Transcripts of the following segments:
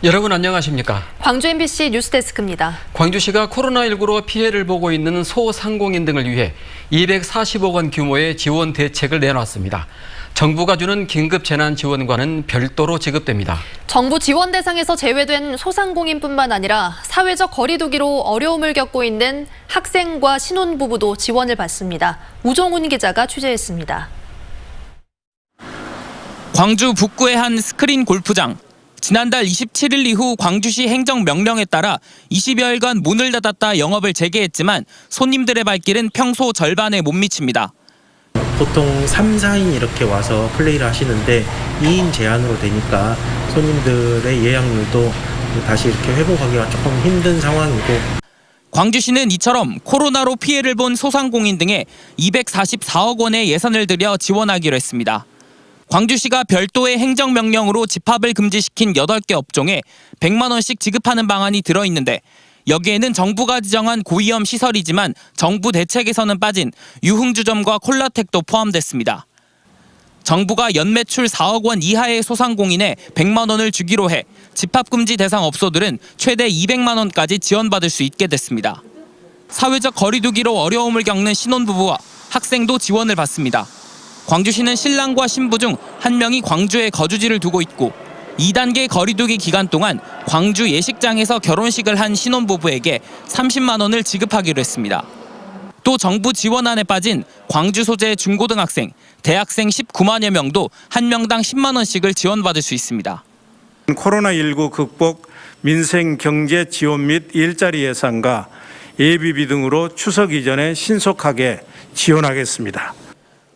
여러분 안녕하십니까? 광주 MBC 뉴스데스크입니다. 광주시가 코로나19로 피해를 보고 있는 소상공인 등을 위해 240억 원 규모의 지원 대책을 내놨습니다. 정부가 주는 긴급 재난 지원과는 별도로 지급됩니다. 정부 지원 대상에서 제외된 소상공인뿐만 아니라 사회적 거리 두기로 어려움을 겪고 있는 학생과 신혼부부도 지원을 받습니다. 우종훈 기자가 취재했습니다. 광주 북구의 한 스크린 골프장. 지난달 27일 이후 광주시 행정명령에 따라 20여일간 문을 닫았다 영업을 재개했지만 손님들의 발길은 평소 절반에 못 미칩니다. 보통 3, 4인 이렇게 와서 플레이를 하시는데 2인 제한으로 되니까 손님들의 예약률도 다시 이렇게 회복하기가 조금 힘든 상황이고. 광주시는 이처럼 코로나로 피해를 본 소상공인 등에 244억 원의 예산을 들여 지원하기로 했습니다. 광주시가 별도의 행정명령으로 집합을 금지시킨 8개 업종에 100만 원씩 지급하는 방안이 들어있는데 여기에는 정부가 지정한 고위험 시설이지만 정부 대책에서는 빠진 유흥주점과 콜라텍도 포함됐습니다. 정부가 연매출 4억 원 이하의 소상공인에 100만 원을 주기로 해 집합금지 대상 업소들은 최대 200만 원까지 지원받을 수 있게 됐습니다. 사회적 거리 두기로 어려움을 겪는 신혼부부와 학생도 지원을 받습니다. 광주시는 신랑과 신부 중 한 명이 광주에 거주지를 두고 있고 2단계 거리두기 기간 동안 광주 예식장에서 결혼식을 한 신혼부부에게 30만 원을 지급하기로 했습니다. 또 정부 지원안에 빠진 광주 소재 중고등학생, 대학생 19만여 명도 한 명당 10만 원씩을 지원받을 수 있습니다. 코로나19 극복, 민생 경제 지원 및 일자리 예산과 예비비 등으로 추석 이전에 신속하게 지원하겠습니다.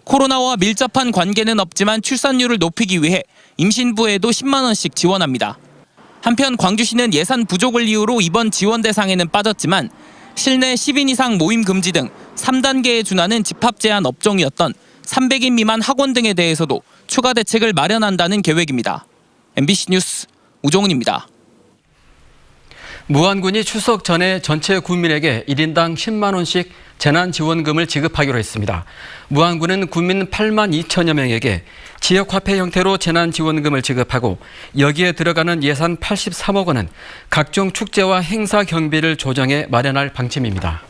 코로나와 밀접한 관계는 없지만 출산율을 높이기 위해 임신부에도 10만 원씩 지원합니다. 한편 광주시는 예산 부족을 이유로 이번 지원 대상에는 빠졌지만 실내 10인 이상 모임 금지 등 3단계에 준하는 집합 제한 업종이었던 300인 미만 학원 등에 대해서도 추가 대책을 마련한다는 계획입니다. MBC 뉴스 우종훈입니다. 무안군이 추석 전에 전체 군민에게 1인당 10만 원씩 재난지원금을 지급하기로 했습니다. 무안군은 군민 8만 2천여 명에게 지역화폐 형태로 재난지원금을 지급하고 여기에 들어가는 예산 83억 원은 각종 축제와 행사 경비를 조정해 마련할 방침입니다.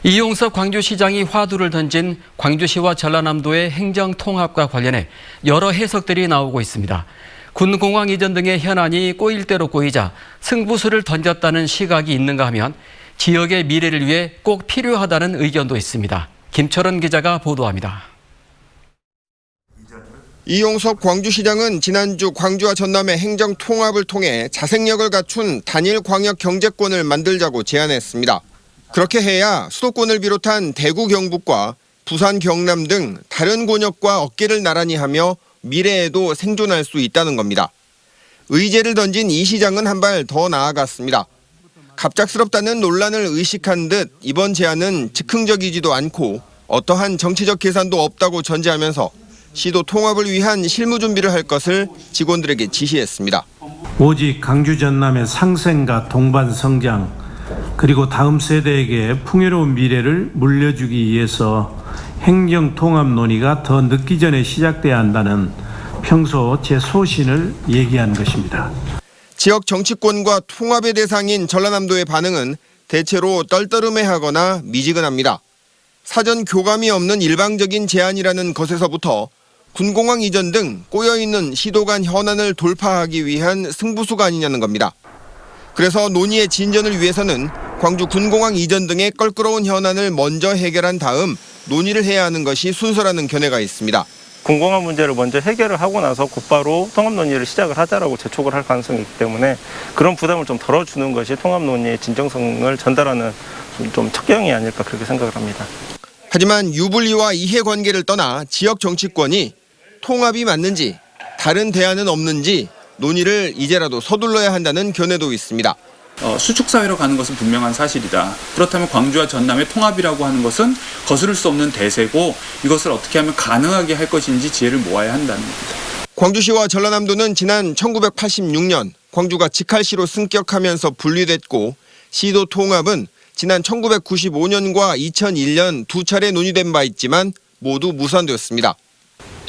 이용석 광주시장이 화두를 던진 광주시와 전라남도의 행정통합과 관련해 여러 해석들이 나오고 있습니다. 군공항 이전 등의 현안이 꼬일 대로 꼬이자 승부수를 던졌다는 시각이 있는가 하면 지역의 미래를 위해 꼭 필요하다는 의견도 있습니다. 김철원 기자가 보도합니다. 이용석 광주시장은 지난주 광주와 전남의 행정통합을 통해 자생력을 갖춘 단일 광역 경제권을 만들자고 제안했습니다. 그렇게 해야 수도권을 비롯한 대구 경북과 부산 경남 등 다른 권역과 어깨를 나란히 하며 미래에도 생존할 수 있다는 겁니다. 의제를 던진 이 시장은 한 발 더 나아갔습니다. 갑작스럽다는 논란을 의식한 듯 이번 제안은 즉흥적이지도 않고 어떠한 정치적 계산도 없다고 전제하면서 시도 통합을 위한 실무 준비를 할 것을 직원들에게 지시했습니다. 오직 광주 전남의 상생과 동반 성장 그리고 다음 세대에게 풍요로운 미래를 물려주기 위해서 행정통합 논의가 더 늦기 전에 시작돼야 한다는 평소 제 소신을 얘기한 것입니다. 지역 정치권과 통합의 대상인 전라남도의 반응은 대체로 떨떠름해하거나 미지근합니다. 사전 교감이 없는 일방적인 제안이라는 것에서부터 군공항 이전 등 꼬여있는 시도 간 현안을 돌파하기 위한 승부수가 아니냐는 겁니다. 그래서 논의의 진전을 위해서는 광주 군공항 이전 등의 껄끄러운 현안을 먼저 해결한 다음 논의를 해야 하는 것이 순서라는 견해가 있습니다. 군공항 문제를 먼저 해결을 하고 나서 곧바로 통합 논의를 시작을 하자라고 재촉을 할 가능성이 있기 때문에 그런 부담을 좀 덜어주는 것이 통합 논의의 진정성을 전달하는 좀 척경이 아닐까 그렇게 생각을 합니다. 하지만 유불리와 이해관계를 떠나 지역 정치권이 통합이 맞는지 다른 대안은 없는지 논의를 이제라도 서둘러야 한다는 견해도 있습니다. 수축사회로 가는 것은 분명한 사실이다. 그렇다면 광주와 전남의 통합이라고 하는 것은 거스를 수 없는 대세고 이것을 어떻게 하면 가능하게 할 것인지 지혜를 모아야 한다는 겁니다. 광주시와 전라남도는 지난 1986년 광주가 직할시로 승격하면서 분리됐고 시도 통합은 지난 1995년과 2001년 두 차례 논의된 바 있지만 모두 무산되었습니다.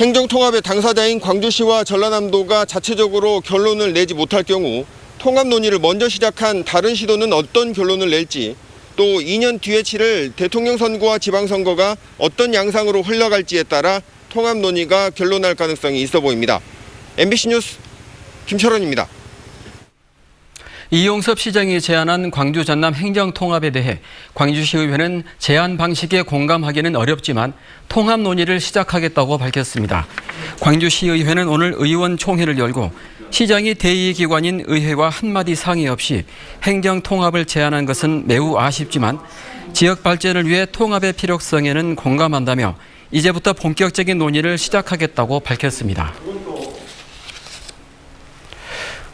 행정통합의 당사자인 광주시와 전라남도가 자체적으로 결론을 내지 못할 경우 통합 논의를 먼저 시작한 다른 시도는 어떤 결론을 낼지, 또 2년 뒤에 치를 대통령 선거와 지방선거가 어떤 양상으로 흘러갈지에 따라 통합 논의가 결론날 가능성이 있어 보입니다. MBC 뉴스 김철원입니다. 이용섭 시장이 제안한 광주 전남 행정통합에 대해 광주시의회는 제안 방식에 공감하기는 어렵지만 통합 논의를 시작하겠다고 밝혔습니다. 광주시의회는 오늘 의원총회를 열고 시장이 대의기관인 의회와 한마디 상의 없이 행정통합을 제안한 것은 매우 아쉽지만 지역 발전을 위해 통합의 필요성에는 공감한다며 이제부터 본격적인 논의를 시작하겠다고 밝혔습니다.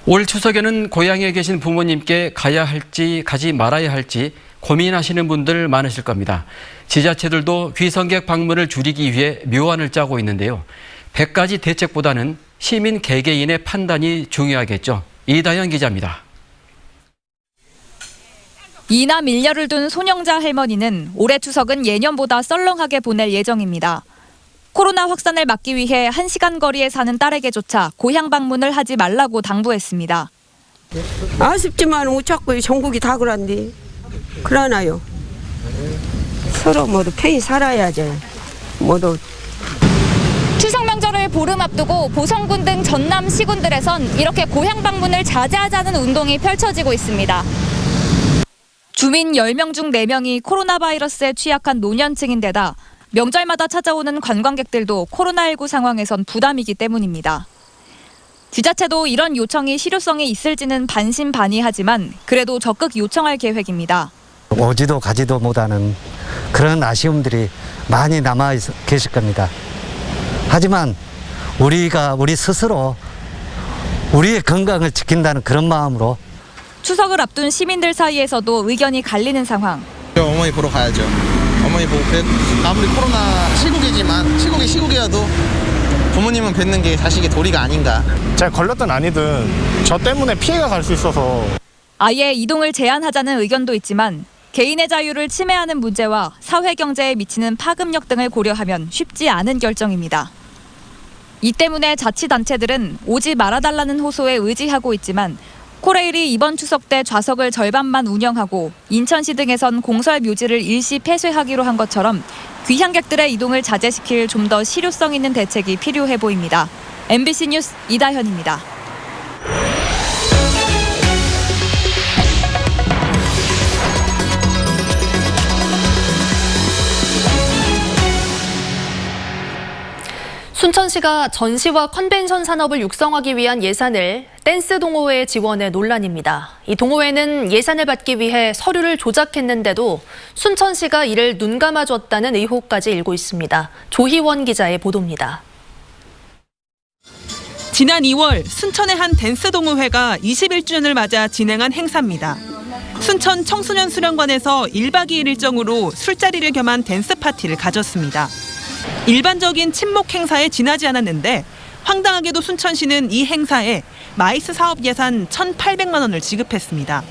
올 추석에는 고향에 계신 부모님께 가야 할지 가지 말아야 할지 고민하시는 분들 많으실 겁니다. 지자체들도 귀성객 방문을 줄이기 위해 묘안을 짜고 있는데요. 100가지 대책보다는 시민 개개인의 판단이 중요하겠죠. 이다현 기자입니다. 이남 1녀를 둔 손영자 할머니는 올해 추석은 예년보다 썰렁하게 보낼 예정입니다. 코로나 확산을 막기 위해 1시간 거리에 사는 딸에게조차 고향 방문을 하지 말라고 당부했습니다. 아쉽지만 어차피 전국이 다 그런데 그러나요. 서로 모두 편히 살아야죠. 모두. 추석 명절을 보름 앞두고 보성군 등 전남 시군들에선 이렇게 고향 방문을 자제하자는 운동이 펼쳐지고 있습니다. 주민 10명 중 4명이 코로나 바이러스에 취약한 노년층인데다 명절마다 찾아오는 관광객들도 코로나19 상황에선 부담이기 때문입니다. 지자체도 이런 요청이 실효성이 있을지는 반신반의하지만 그래도 적극 요청할 계획입니다. 오지도 가지도 못하는 그런 아쉬움들이 많이 남아 계실 겁니다. 하지만 우리 스스로 우리의 건강을 지킨다는 그런 마음으로 추석을 앞둔 시민들 사이에서도 의견이 갈리는 상황. 어머니 보러 가야죠. 어머니 보고 아무리 코로나 시국이어도 부모님은 뵙는 게 자식의 도리가 아닌가. 제가 걸렸든 아니든 저 때문에 피해가 갈 수 있어서 아예 이동을 제한하자는 의견도 있지만 개인의 자유를 침해하는 문제와 사회 경제에 미치는 파급력 등을 고려하면 쉽지 않은 결정입니다. 이 때문에 자치단체들은 오지 말아달라는 호소에 의지하고 있지만 코레일이 이번 추석 때 좌석을 절반만 운영하고 인천시 등에선 공설 묘지를 일시 폐쇄하기로 한 것처럼 귀향객들의 이동을 자제시킬 좀 더 실효성 있는 대책이 필요해 보입니다. MBC 뉴스 이다현입니다. 순천시가 전시와 컨벤션 산업을 육성하기 위한 예산을 댄스 동호회에 지원해 논란입니다. 이 동호회는 예산을 받기 위해 서류를 조작했는데도 순천시가 이를 눈감아줬다는 의혹까지 일고 있습니다. 조희원 기자의 보도입니다. 지난 2월 순천의 한 댄스 동호회가 21주년을 맞아 진행한 행사입니다. 순천 청소년 수련관에서 1박 2일 일정으로 술자리를 겸한 댄스 파티를 가졌습니다. 일반적인 친목 행사에 지나지 않았는데 황당하게도 순천시는 이 행사에 마이스 사업 예산 1,800만 원을 지급했습니다.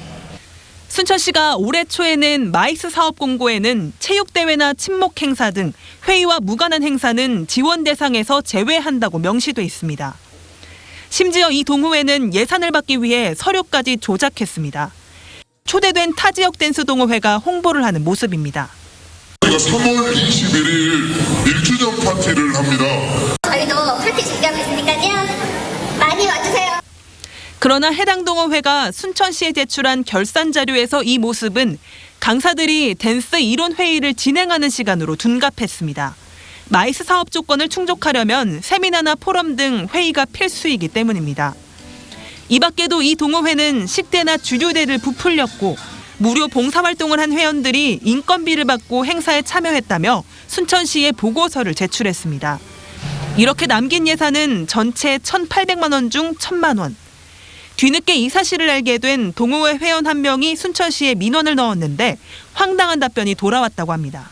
순천시가 올해 초에 낸 마이스 사업 공고에는 체육대회나 친목 행사 등 회의와 무관한 행사는 지원 대상에서 제외한다고 명시돼 있습니다. 심지어 이 동호회는 예산을 받기 위해 서류까지 조작했습니다. 초대된 타 지역 댄스 동호회가 홍보를 하는 모습입니다. 저희가 3월 21일 1주년 파티를 합니다. 저희도 파티 준비하고 있으니까요. 많이 와주세요. 그러나 해당 동호회가 순천시에 제출한 결산 자료에서 이 모습은 강사들이 댄스 이론 회의를 진행하는 시간으로 둔갑했습니다. 마이스 사업 조건을 충족하려면 세미나나 포럼 등 회의가 필수이기 때문입니다. 이 밖에도 이 동호회는 식대나 주류대를 부풀렸고 무료 봉사활동을 한 회원들이 인건비를 받고 행사에 참여했다며 순천시에 보고서를 제출했습니다. 이렇게 남긴 예산은 전체 1,800만 원 중 1,000만 원. 뒤늦게 이 사실을 알게 된 동호회 회원 한 명이 순천시에 민원을 넣었는데 황당한 답변이 돌아왔다고 합니다.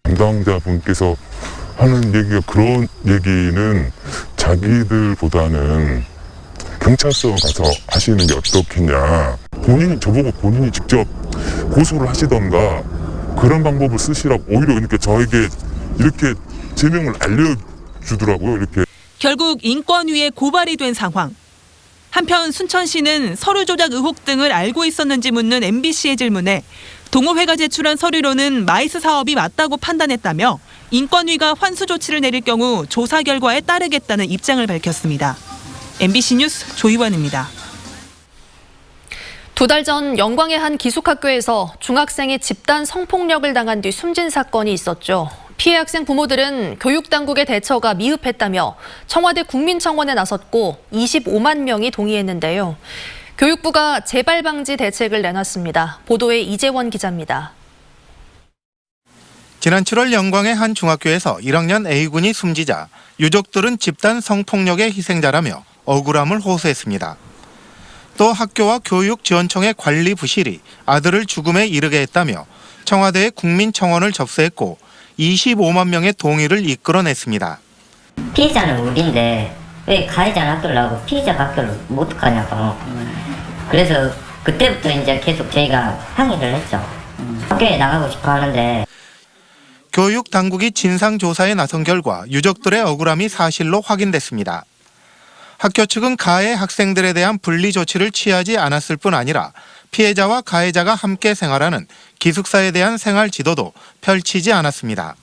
담당자분께서 하는 얘기가 그런 얘기는 자기들보다는 경찰서 가서 하시는 게 어떻겠냐. 본인이 직접 고소를 하시던가 그런 방법을 쓰시라고 오히려 이렇게 저에게 이렇게 제명을 주더라고요. 이렇게. 결국 인권위에 고발이 된 상황. 한편 순천시는 서류 조작 의혹 등을 알고 있었는지 묻는 MBC의 질문에 동호회가 제출한 서류로는 마이스 사업이 맞다고 판단했다며 인권위가 환수 조치를 내릴 경우 조사 결과에 따르겠다는 입장을 밝혔습니다. MBC 뉴스 조희원입니다. 2달 전 영광의 한 기숙학교에서 중학생이 집단 성폭력을 당한 뒤 숨진 사건이 있었죠. 피해 학생 부모들은 교육당국의 대처가 미흡했다며 청와대 국민청원에 나섰고 25만 명이 동의했는데요. 교육부가 재발 방지 대책을 내놨습니다. 보도에 이재원 기자입니다. 지난 7월 영광의 한 중학교에서 1학년 A군이 숨지자 유족들은 집단 성폭력의 희생자라며 억울함을 호소했습니다. 또 학교와 교육지원청의 관리 부실이 아들을 죽음에 이르게 했다며 청와대에 국민청원을 접수했고 25만 명의 동의를 이끌어냈습니다. 피해자는 우리인데 왜 가해자는 학교를 나오고 피해자 학교를 못 가냐고. 그래서 그때부터 이제 계속 저희가 항의를 했죠. 학교에 나가고 싶어 하는데. 교육 당국이 진상조사에 나선 결과 유족들의 억울함이 사실로 확인됐습니다. 학교 측은 가해 학생들에 대한 분리 조치를 취하지 않았을 뿐 아니라 피해자와 가해자가 함께 생활하는 기숙사에 대한 생활 지도도 펼치지 않았습니다.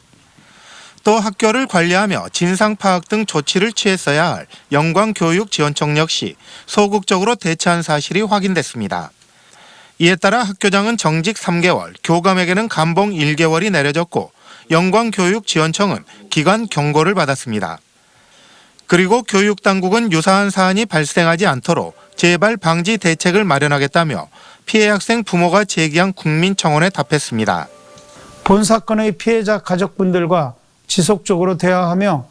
또 학교를 관리하며 진상 파악 등 조치를 취했어야 할 영광교육지원청 역시 소극적으로 대처한 사실이 확인됐습니다. 이에 따라 학교장은 정직 3개월, 교감에게는 감봉 1개월이 내려졌고 영광교육지원청은 기관 경고를 받았습니다. 그리고 교육당국은 유사한 사안이 발생하지 않도록 재발 방지 대책을 마련하겠다며 피해 학생 부모가 제기한 국민청원에 답했습니다. 본 사건의 피해자 가족분들과 지속적으로 대화하며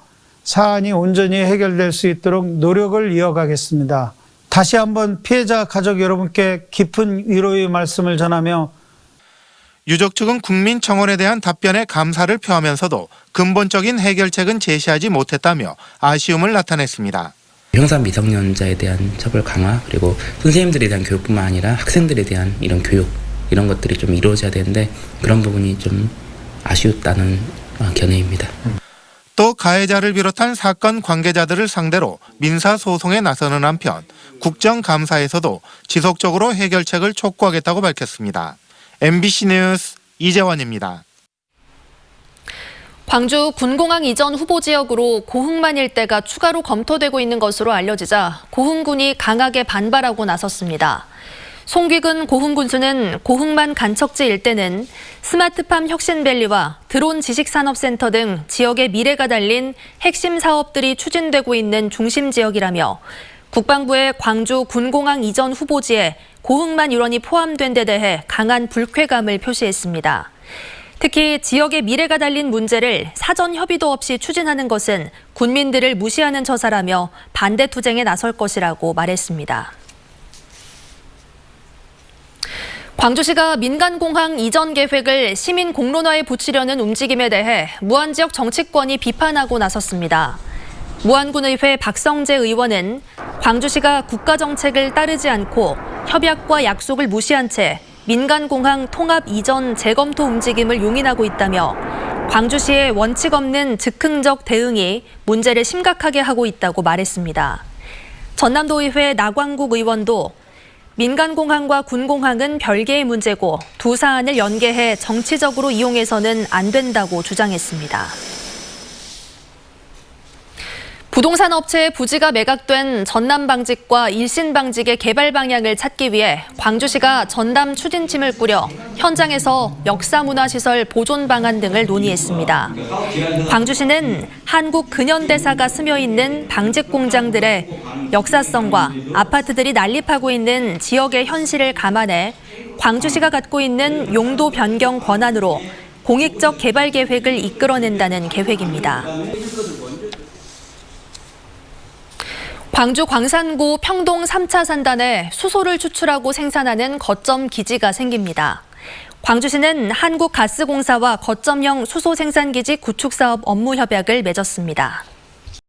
사안이 온전히 해결될 수 있도록 노력을 이어가겠습니다. 다시 한번 피해자 가족 여러분께 깊은 위로의 말씀을 전하며 유족 측은 국민청원에 대한 답변에 감사를 표하면서도 근본적인 해결책은 제시하지 못했다며 아쉬움을 나타냈습니다. 형사 미성년자에 대한 처벌 강화 그리고 선생님들에 대한 교육뿐만 아니라 학생들에 대한 이런 교육 이런 것들이 좀 이루어져야 되는데 그런 부분이 좀 아쉬웠다는 견해입니다. 또 가해자를 비롯한 사건 관계자들을 상대로 민사소송에 나서는 한편 국정감사에서도 지속적으로 해결책을 촉구하겠다고 밝혔습니다. MBC 뉴스 이재원입니다. 광주 군공항 이전 후보 지역으로 고흥만 일대가 추가로 검토되고 있는 것으로 알려지자 고흥군이 강하게 반발하고 나섰습니다. 송귀근 고흥군수는 고흥만 간척지 일대는 스마트팜 혁신밸리와 드론 지식산업센터 등 지역의 미래가 달린 핵심 사업들이 추진되고 있는 중심 지역이라며 국방부의 광주 군공항 이전 후보지에 고흥만 일원이 포함된 데 대해 강한 불쾌감을 표시했습니다. 특히 지역의 미래가 달린 문제를 사전 협의도 없이 추진하는 것은 군민들을 무시하는 처사라며 반대 투쟁에 나설 것이라고 말했습니다. 광주시가 민간공항 이전 계획을 시민 공론화에 붙이려는 움직임에 대해 무안지역 정치권이 비판하고 나섰습니다. 무안군의회 박성재 의원은 광주시가 국가정책을 따르지 않고 협약과 약속을 무시한 채 민간공항 통합 이전 재검토 움직임을 용인하고 있다며 광주시의 원칙 없는 즉흥적 대응이 문제를 심각하게 하고 있다고 말했습니다. 전남도의회 나광국 의원도 민간공항과 군공항은 별개의 문제고 두 사안을 연계해 정치적으로 이용해서는 안 된다고 주장했습니다. 부동산 업체의 부지가 매각된 전남방직과 일신방직의 개발 방향을 찾기 위해 광주시가 전담 추진팀을 꾸려 현장에서 역사문화시설 보존 방안 등을 논의했습니다. 광주시는 한국 근현대사가 스며있는 방직 공장들의 역사성과 아파트들이 난립하고 있는 지역의 현실을 감안해 광주시가 갖고 있는 용도 변경 권한으로 공익적 개발 계획을 이끌어낸다는 계획입니다. 광주 광산구 평동 3차 산단에 수소를 추출하고 생산하는 거점 기지가 생깁니다. 광주시는 한국가스공사와 거점형 수소 생산기지 구축 사업 업무 협약을 맺었습니다.